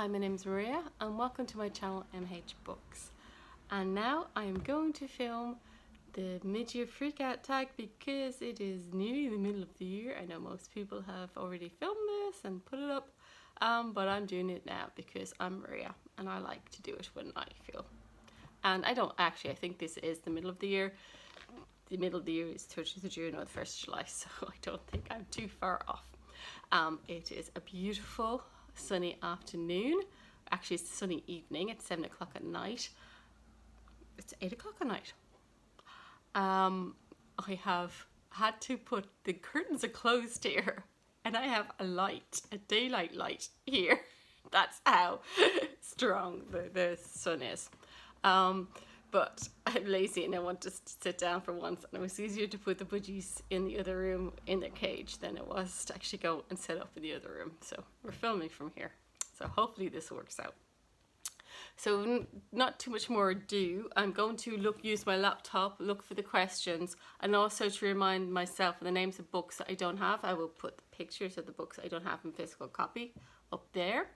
Hi, my name is Maria and welcome to my channel MH Books. And now I am going to film the mid-year freakout tag because it is nearly the middle of the year. I know most people have already filmed this and put it up, but I'm doing it now because I'm Maria and I like to do it when I feel. And I think this is the middle of the year. The middle of the year is 30th of June or the 1st of July, so I don't think I'm too far off. It is a beautiful sunny afternoon. Actually, it's a sunny evening. It's 7 o'clock at night. It's 8 o'clock at night. I have had to put the curtains are closed here, and I have a daylight light here. That's how strong the sun is. But I'm lazy and I want to sit down for once, and it was easier to put the budgies in the other room in their cage than it was to actually go and set up in the other room. So we're filming from here. So hopefully this works out. So not too much more ado. I'm going to use my laptop, look for the questions, and also to remind myself of the names of books that I don't have. I will put the pictures of the books I don't have in physical copy up there.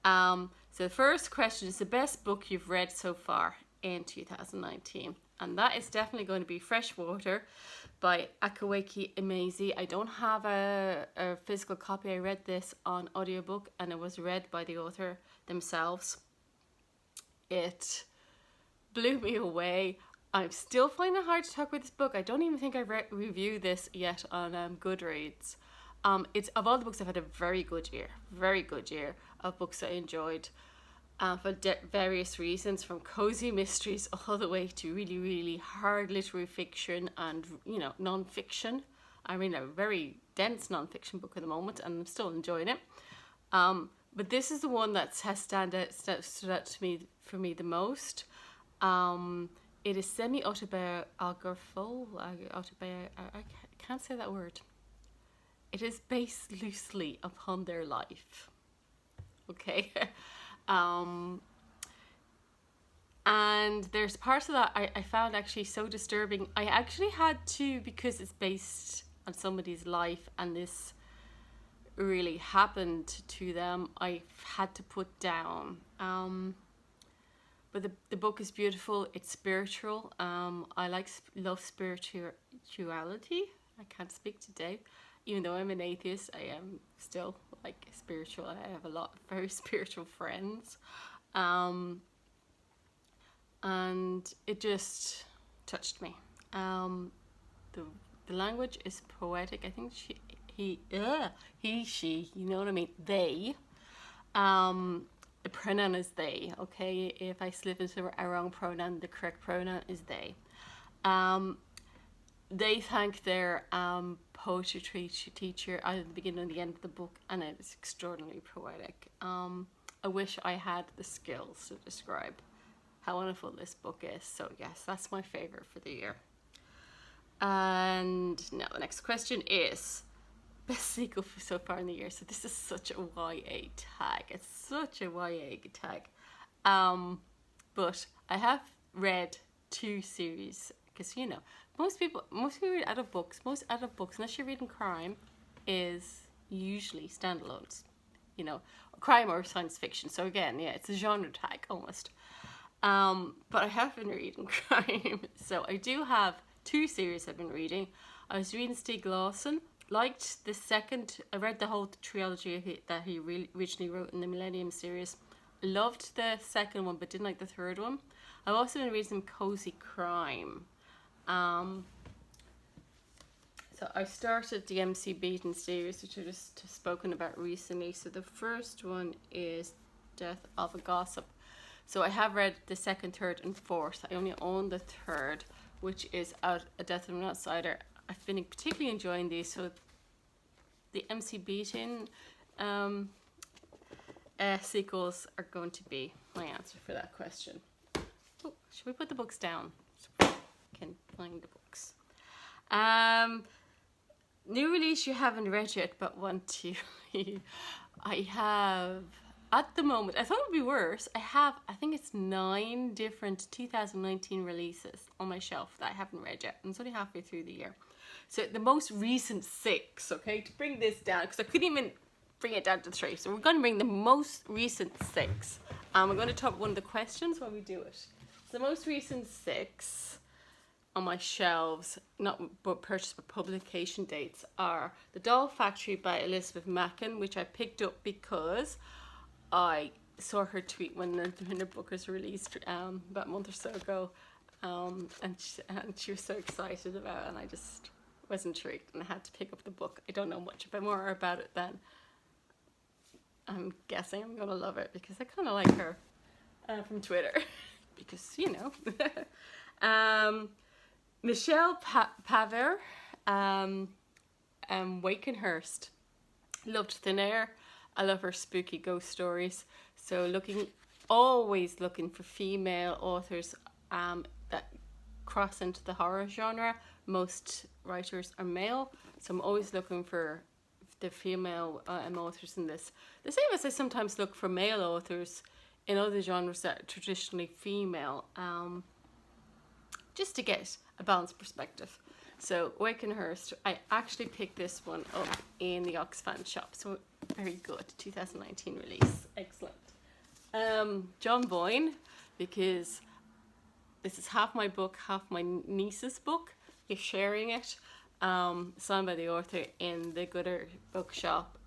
So the first question is the best book you've read so far in 2019, and that is definitely going to be Freshwater by Akaweki Emezi. I don't have a physical copy. I read this on audiobook and it was read by the author themselves. It blew me away. I'm still finding it hard to talk about this book. I don't even think I've reviewed this yet on Goodreads. It's of all the books, I've had a very good year of books that I enjoyed. For various reasons, from cozy mysteries all the way to really, really hard literary fiction and, non-fiction. I mean, a very dense non-fiction book at the moment, and I'm still enjoying it. But this is the one that has stood out to me for me the most. It is semi-autobiographical. I can't say that word. It is based loosely upon their life. Okay. And there's parts of that I found actually so disturbing. I actually had to, because it's based on somebody's life and this really happened to them, I had to put down. But the book is beautiful. It's spiritual. I love spirituality. I can't speak today. Even though I'm an atheist, I am still spiritual. I have a lot of very spiritual friends. And it just touched me. The language is poetic. I think she, you know what I mean? They. The pronoun is they, okay? If I slip into a wrong pronoun, the correct pronoun is they. They thank their poetry teacher at the beginning and the end of the book, and it is extraordinarily poetic. I wish I had the skills to describe how wonderful this book is. So yes, that's my favorite for the year. And now the next question is best sequel so far in the year. So this is such a YA tag. It's such a YA tag. But I have read 2 series because most people read adult books. Most adult books, unless you're reading crime, is usually standalones. Crime or science fiction. So again, yeah, it's a genre tag almost. But I have been reading crime. So I do have 2 series I've been reading. I was reading Stieg Larsson. Liked the second. I read the whole trilogy that he originally wrote in the Millennium series. Loved the second one, but didn't like the third one. I've also been reading some cozy crime. So I started the MC Beaton series, which I just spoken about recently. So the first one is Death of a Gossip. So I have read the second, third, and fourth. I only own the third, which is A Death of an Outsider. I've been particularly enjoying these. So the MC Beaton sequels are going to be my answer for that question. Oh, should we put the books down so we can find the books? New release you haven't read yet but want to. I have, at the moment, I thought it would be worse. I think it's 9 different 2019 releases on my shelf that I haven't read yet. And it's only halfway through the year. So the most recent 6, okay, to bring this down, because I couldn't even bring it down to 3. So we're going to bring the most recent 6. We're going to talk one of the questions while we do it. So the most recent 6 on my shelves, not but purchased but publication dates, are The Doll Factory by Elizabeth Macken, which I picked up because I saw her tweet when the book was released about a month or so ago, and she was so excited about it, and I just was intrigued and I had to pick up the book. I don't know much more about it than I'm guessing I'm gonna love it because I kind of like her from Twitter because you know. Michelle Paver, Wakenhurst. Loved Thin Air. I love her spooky ghost stories. So always looking for female authors that cross into the horror genre. Most writers are male, so I'm always looking for the female authors in this. The same as I sometimes look for male authors in other genres that are traditionally female, just to get a balanced perspective. So Wakenhurst, I actually picked this one up in the Oxfam shop, so very good, 2019 release, excellent. John Boyne, because this is half my book, half my niece's book. He's sharing it, signed by the author in the Gooder bookshop.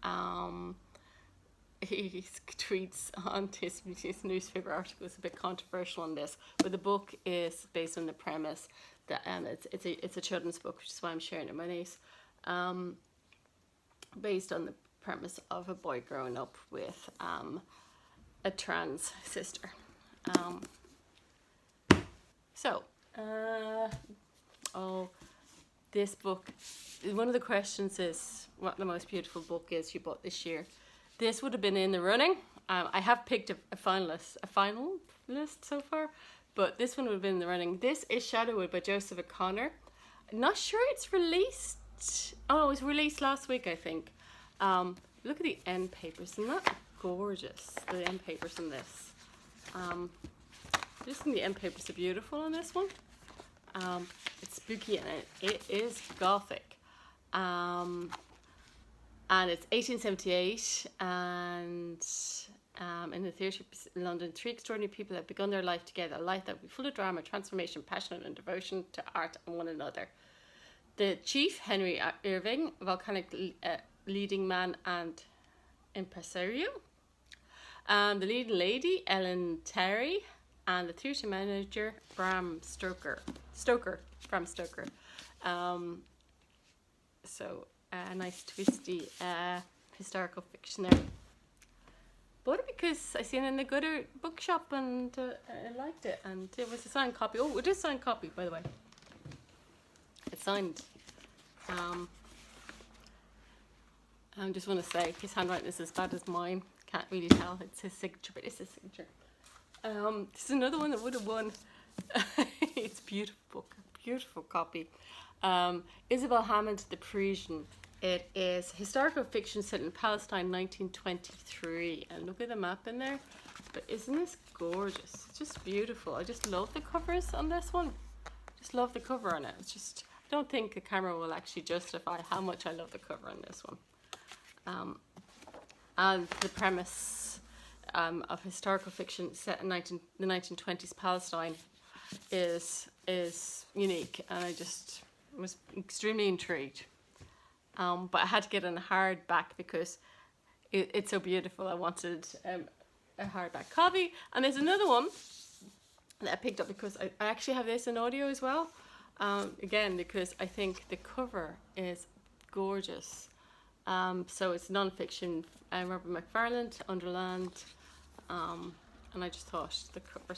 He tweets on his newspaper articles a bit controversial on this, but the book is based on the premise that it's a children's book, which is why I'm sharing it with my niece, based on the premise of a boy growing up with a trans sister. This book, one of the questions is what the most beautiful book is you bought this year. This would have been in the running. I have picked a finalist so far, but this one would have been in the running. This is Shadowwood by Joseph O'Connor. I'm not sure it's released. Oh, it was released last week, I think. Look at the end papers. Isn't that gorgeous? The end papers in this. I just think the end papers are beautiful on this one. It's spooky and it is gothic. And it's 1878, and in the theatre in London, 3 extraordinary people have begun their life together, a life that will be full of drama, transformation, passion, and devotion to art and one another. The chief, Henry Irving, volcanic leading man and impresario. The leading lady, Ellen Terry, and the theatre manager, Bram Stoker. A nice twisty historical fiction there. Bought it because I seen it in the Gooder bookshop and I liked it, and it was a signed copy. Oh, it is a signed copy, by the way. It's signed. I just want to say his handwriting is as bad as mine. Can't really tell. It's his signature, but it's his signature. This is another one that would have won. It's a beautiful book, beautiful copy. Isabel Hammond, The Parisian. It is historical fiction set in Palestine, 1923. And look at the map in there. But isn't this gorgeous? It's just beautiful. I just love the covers on this one. Just love the cover on it. It's just, I don't think the camera will actually justify how much I love the cover on this one. And the premise of historical fiction set in the 1920s Palestine is unique, and I just was extremely intrigued. But I had to get in a hardback because it's so beautiful. I wanted a hardback copy. And there's another one that I picked up because I actually have this in audio as well. Again, because I think the cover is gorgeous. So it's non-fiction, Robert McFarland, Underland, and I just thought the cover.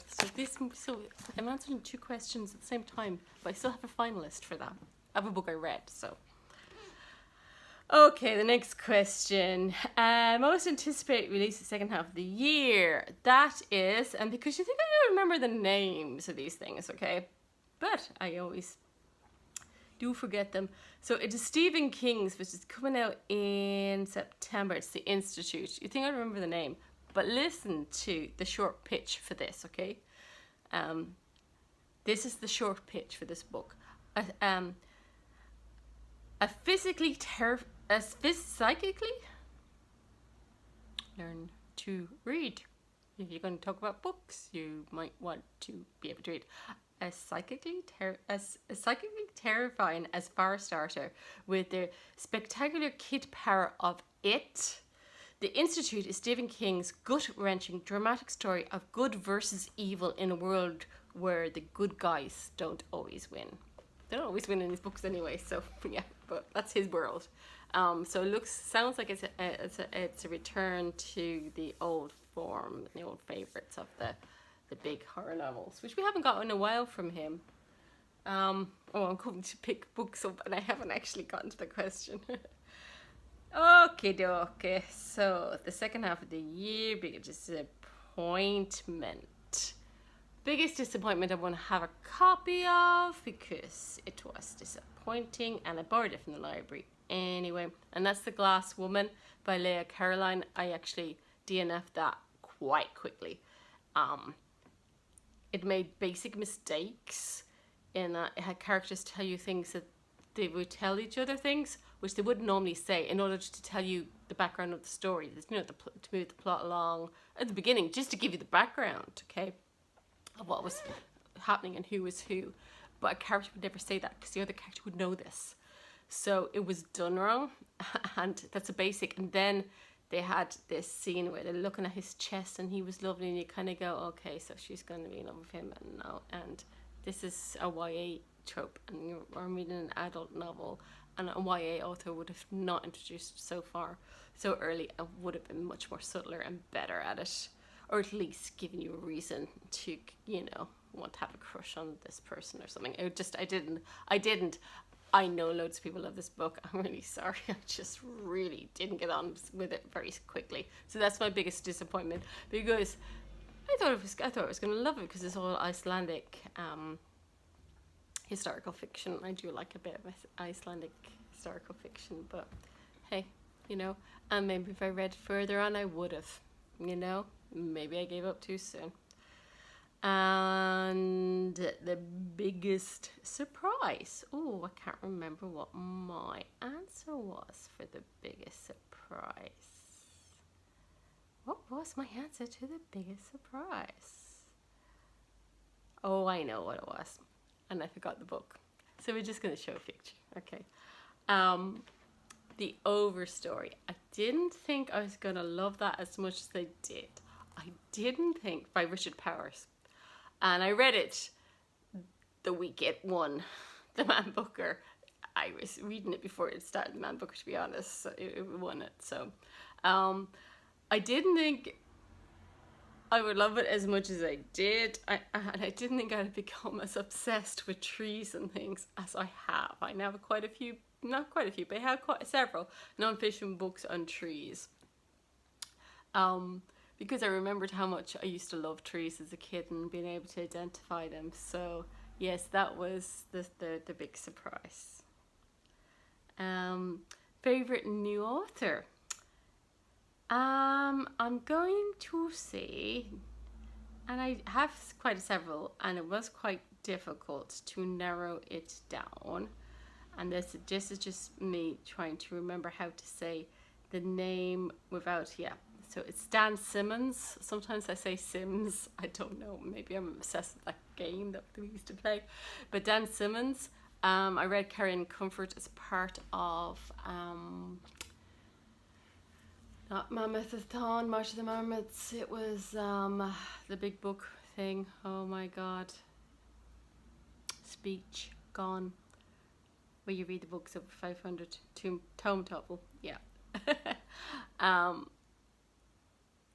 So I'm answering 2 questions at the same time, but I still have a finalist for that. I have a book I read, so. Okay, the next question. Most anticipated release the second half of the year. That is, and because you think I don't remember the names of these things, okay? But I always do forget them. So it is Stephen King's, which is coming out in September. It's The Institute. You think I remember the name, but listen to the short pitch for this, okay? This is the short pitch for this book. A psychically learn to read. If you're going to talk about books, you might want to be able to read. As psychically terrifying as Firestarter, with the spectacular kid power of it, The Institute is Stephen King's gut-wrenching dramatic story of good versus evil in a world where the good guys don't always win. They don't always win in his books anyway, so yeah, but that's his world. So it sounds like it's a return to the old form, the old favourites of the big horror novels, which we haven't got in a while from him. I'm going to pick books up, and I haven't actually gotten to the question. Okay. So the second half of the year, biggest disappointment. Biggest disappointment I want to have a copy of because it was disappointing, and I borrowed it from the library anyway. And that's The Glass Woman by Leah Caroline. I actually DNF'd that quite quickly. It made basic mistakes in that it had characters tell you things that they would tell each other things which they wouldn't normally say in order to tell you the background of the story. To move the plot along at the beginning, just to give you the background, okay, of what was happening and who was who. But a character would never say that because the other character would know this. So it was done wrong, and that's a basic. And then they had this scene where they're looking at his chest and he was lovely, and you kind of go, okay, so she's going to be in love with him, and no. And this is a YA trope, and I'm reading an adult novel, and a YA author would have not introduced so early, and would have been much more subtler and better at it, or at least given you a reason to, want to have a crush on this person or something. I didn't. I know loads of people love this book. I'm really sorry. I just really didn't get on with it very quickly. So that's my biggest disappointment, because I thought I was going to love it because it's all Icelandic historical fiction. I do like a bit of Icelandic historical fiction, but hey, and maybe if I read further on, I would have, maybe I gave up too soon. And the biggest surprise. Oh, I can't remember what my answer was for the biggest surprise. What was my answer to the biggest surprise? Oh, I know what it was. And I forgot the book. So we're just going to show a picture. Okay. The Overstory. I didn't think I was going to love that as much as I did. I didn't think, by Richard Powers. And I read it the week it won the Man Booker. I was reading it before it started the Man Booker, to be honest. So it won it. So I didn't think I would love it as much as I did. And I didn't think I'd become as obsessed with trees and things as I have. I now have quite a few, not quite a few, but I have quite several non-fiction books on trees. Because I remembered how much I used to love trees as a kid and being able to identify them. So yes, that was the big surprise. Favorite new author? I'm going to say, and I have quite several, and it was quite difficult to narrow it down. And this is just me trying to remember how to say the name without, So it's Dan Simmons. Sometimes I say Sims. I don't know. Maybe I'm obsessed with that game that we used to play. But Dan Simmons. I read Carrying Comfort as part of not Mammoth-a-thon, March of the Mammoths. It was the big book thing. Oh my God. Speech Gone. Where you read the books of 500 tome topple. Yeah.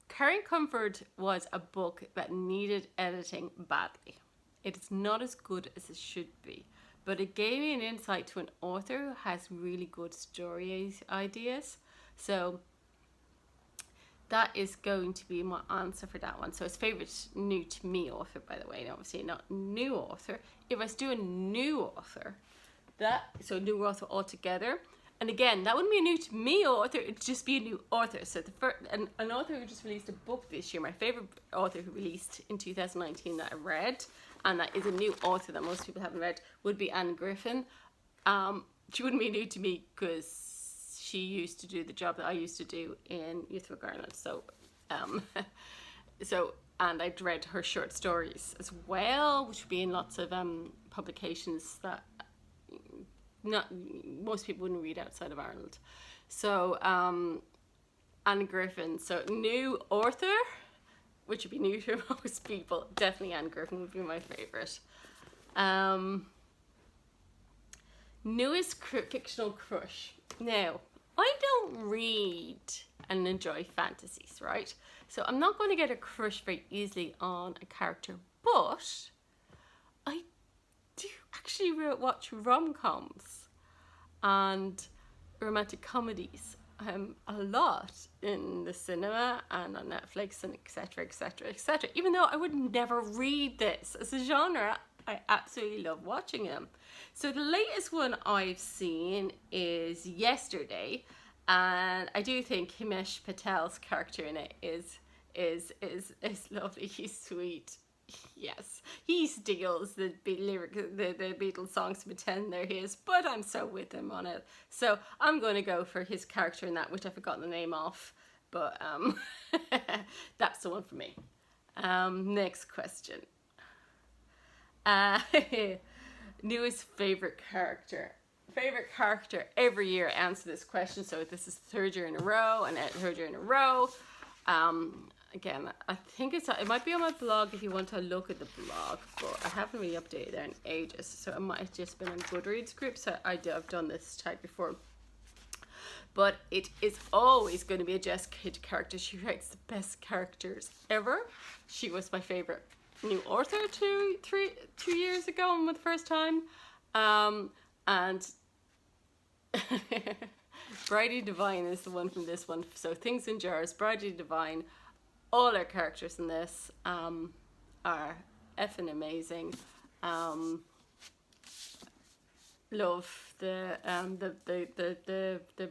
Carrying Comfort was a book that needed editing badly. It is not as good as it should be, but it gave me an insight to an author who has really good story ideas. So that is going to be my answer for that one. So it's favorite new to me author, by the way, and obviously not new author. If I was doing new author, new author altogether. And again, that wouldn't be a new to me author, it'd just be a new author. So an author who just released a book this year, my favourite author who released in 2019 that I read, and that is a new author that most people haven't read, would be Anne Griffin. She wouldn't be new to me because she used to do the job that I used to do in Youth Book Ireland. So, and I'd read her short stories as well, which would be in lots of publications that not most people wouldn't read outside of Ireland. So Anne Griffin, so new author, which would be new to most people. Definitely Anne Griffin would be my favourite. Newest fictional crush. Now, I don't read and enjoy fantasies, right? So I'm not going to get a crush very easily on a character, but I do actually watch rom-coms and romantic comedies a lot in the cinema and on Netflix and etc, etc, etc. Even though I would never read this as a genre, I absolutely love watching them. So the latest one I've seen is Yesterday, and I do think Himesh Patel's character in it is lovely. He's sweet. Yes, he steals the Beatles songs to pretend they're his, but I'm so with him on it. So I'm going to go for his character in that, which I've forgotten the name of, but that's the one for me. Next question. Newest favorite character. Favorite character every year. I answer this question, so this is the third year in a row, and third year in a row. Again, I think it might be on my blog if you want to look at the blog, but I haven't really updated that in ages, so it might have just been in Goodreads group. So I've done this type before, but it is always going to be a Jess Kidd character. She writes the best characters ever. She was my favorite new author 2 years ago and the first time, and Bridie Devine is the one from this one. So Things in Jars, Bridie Devine, all our characters in this are effing amazing. Love the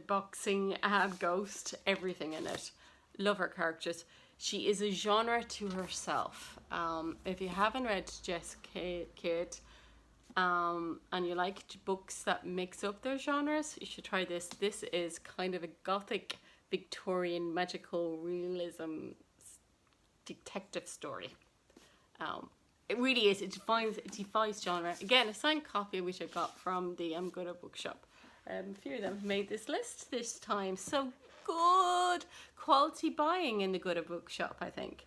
boxing ghost, everything in it. Love her characters. She is a genre to herself. If you haven't read Jess Kidd, and you like books that mix up their genres, you should try this. This is kind of a gothic Victorian magical realism detective story. It really is. It defies genre. Again, a signed copy which I got from the Good Bookshop. A few of them made this list this time. So good quality buying in the Good Bookshop, I think.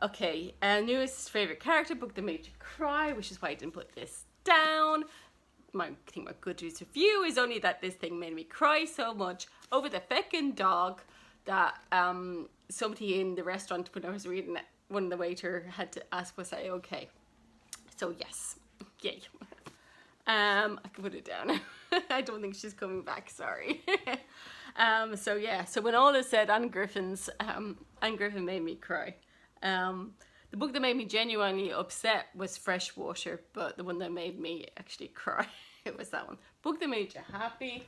Okay, newest favorite character, book that made you cry, which is why I didn't put this down. I think my Goodreads review is only that this thing made me cry so much over the feckin' dog that somebody in the restaurant when I was reading it, one of the waiter had to ask, was I okay? So yes, yay. I can put it down. I don't think she's coming back, sorry. So yeah, so when all is said, Anne Griffin made me cry. The book that made me genuinely upset was Freshwater, but the one that made me actually cry, it was that one. Book that made you happy,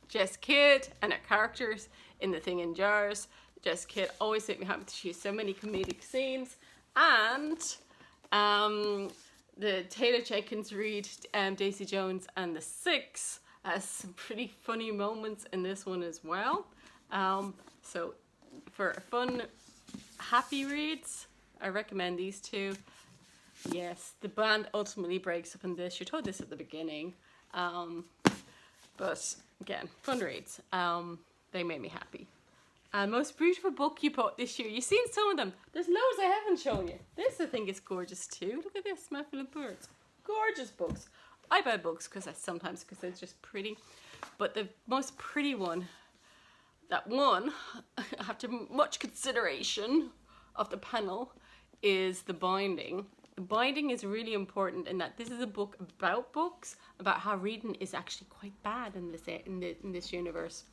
Jess Kidd and her characters in The Thing in Jars. Jess Kidd always made me happy. She has so many comedic scenes. And the Taylor Jenkins Reid, Daisy Jones and the Six has some pretty funny moments in this one as well. So for fun, happy reads, I recommend these two. Yes, the band ultimately breaks up in this. You're told this at the beginning. But again, fun reads. They made me happy. Most beautiful book you bought this year. You've seen some of them. There's loads I haven't shown you. This I think is gorgeous too. Look at this, Mouthful of Birds. Gorgeous books. I buy books because they're just pretty. But the most pretty one, that won, after much consideration of the panel, is the binding. The binding is really important in that this is a book about books, about how reading is actually quite bad in this universe.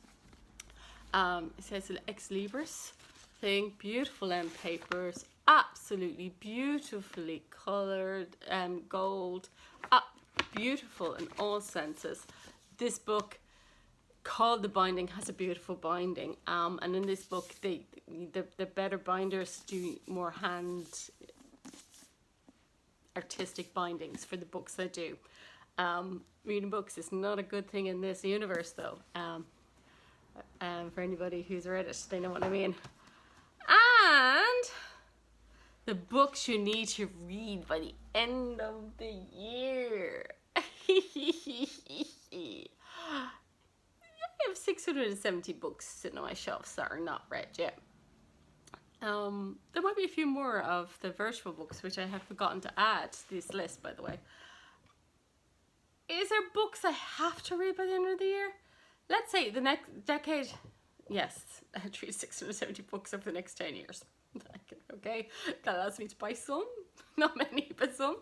It says Ex Libris thing, beautiful end papers, absolutely beautifully coloured, gold, beautiful in all senses. This book called The Binding has a beautiful binding, and in this book the better binders do more hand artistic bindings for the books they do. Reading books is not a good thing in this universe, though. For anybody who's read it, they know what I mean. And the books you need to read by the end of the year. I have 670 books sitting on my shelves that are not read yet. There might be a few more of the virtual books, which I have forgotten to add to this list, by the way. Is there books I have to read by the end of the year? Let's say the next decade. Yes, I had to read 670 books over the next 10 years. Okay, that allows me to buy some, not many, but some.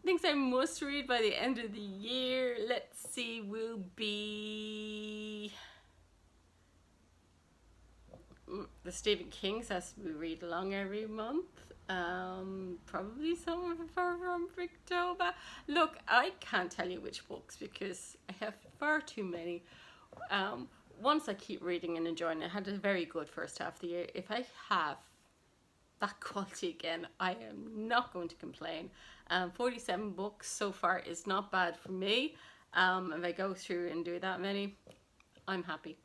Things I must read by the end of the year, let's see, will be the Stephen King says we read along every month. Probably some from Victoria. Look, I can't tell you which books because I have far too many. Once I keep reading and enjoying it, I had a very good first half of the year. If I have that quality again, I am not going to complain. 47 books so far is not bad for me. If I go through and do that many, I'm happy.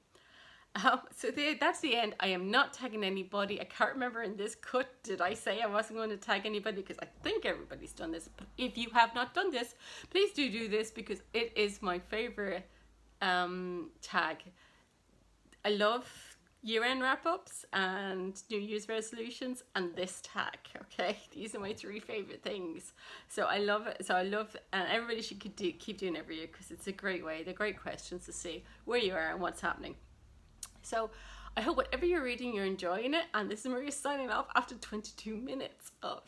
That's the end. I am not tagging anybody. I can't remember in this cut, did I say I wasn't going to tag anybody? Because I think everybody's done this. But if you have not done this, please do this because it is my favorite tag. I love year-end wrap-ups and New Year's resolutions and this tag, okay? These are my three favorite things. So I love it. And everybody should keep doing it every year because it's a great way. They're great questions to see where you are and what's happening. So I hope whatever you're reading, you're enjoying it. And this is Maria signing off after 22 minutes of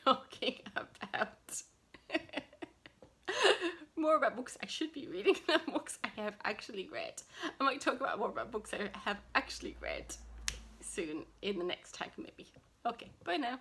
talking about more about books I should be reading than books I have actually read. I might talk about more about books I have actually read soon in the next tag maybe. Okay, bye now.